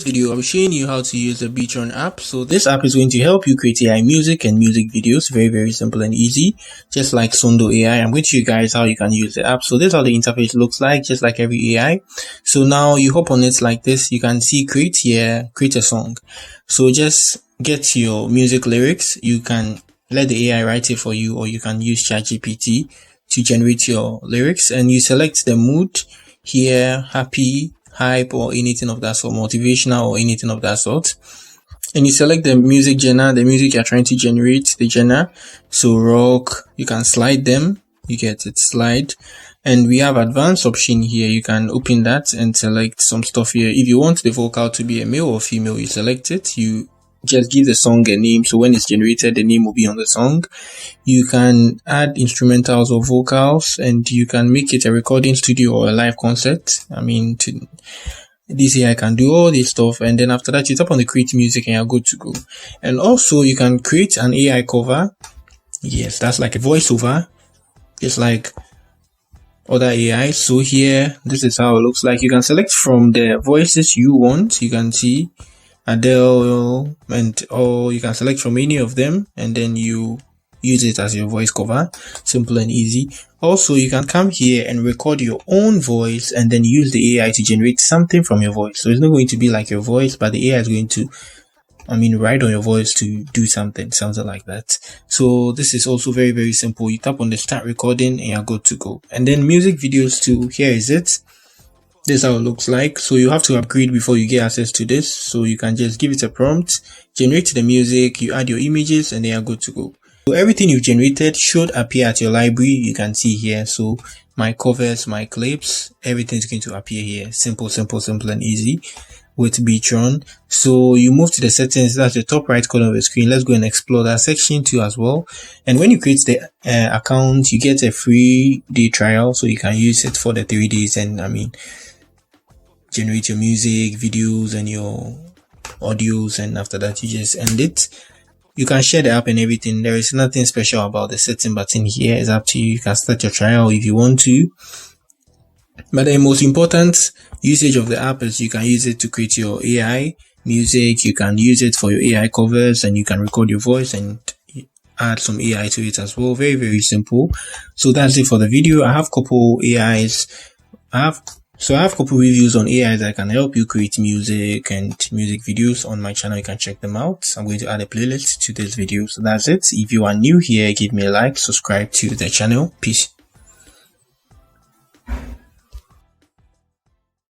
video, I'm showing you how to use the Beatron app. So this app is going to help you create AI music and music videos. Very simple and easy, just like Sundo AI. I'm going to show you guys how you can use the app. So this is how the interface looks like, just like every AI. So now you hop on it like this. You can see create here, create a song. So just get your music lyrics. You can let the AI write it for you, or you can use ChatGPT to generate your lyrics, and you select the mood here, happy, hype, or anything of that sort, motivational or anything of that sort, and you select the music genre, the music you're trying to generate, the genre. So rock, you can slide them, you get it, slide. And we have advanced option here. You can open that and select some stuff here. If you want the vocal to be a male or female, you select it. You just give the song a name, so when it's generated, the name will be on the song. You can add instrumentals or vocals, and you can make it a recording studio or a live concert. This here I can do all this stuff, and then after that you tap on the create music and you're good to go. And also you can create an AI cover. Yes, that's like a voiceover, just like other AI. So here, this is how it looks like. You can select from the voices you want. You can see Adele, or you can select from any of them, and then you use it as your voice cover. Simple and easy. Also, you can come here and record your own voice and then use the AI to generate something from your voice. So it's not going to be like your voice, but the AI is going to write on your voice to do something like that. So this is also very simple. You tap on the start recording and you're good to go. And then music videos too, here is it. This is how it looks like. So you have to upgrade before you get access to this. So you can just give it a prompt, generate the music, you add your images, and they are good to go. So everything you've generated should appear at your library. You can see here. So my covers, my clips, everything's going to appear here. Simple and easy with Beatron. So you move to the settings, that's the top right corner of the screen. Let's go and explore that section too as well. And when you create the account, you get a free day trial, so you can use it for the 3 days and generate your music, videos, and your audios, and after that you just end it. You can share the app and everything. There is nothing special about the setting button here. It's up to you. You can start your trial if you want to. But the most important usage of the app is you can use it to create your AI music. You can use it for your AI covers, and you can record your voice and add some AI to it as well. Very simple. So that's it for the video. I have couple AIs. I have couple reviews on AIs that can help you create music and music videos on my channel. You can check them out. I'm going to add a playlist to this video. So that's it. If you are new here, give me a like, subscribe to the channel. Peace.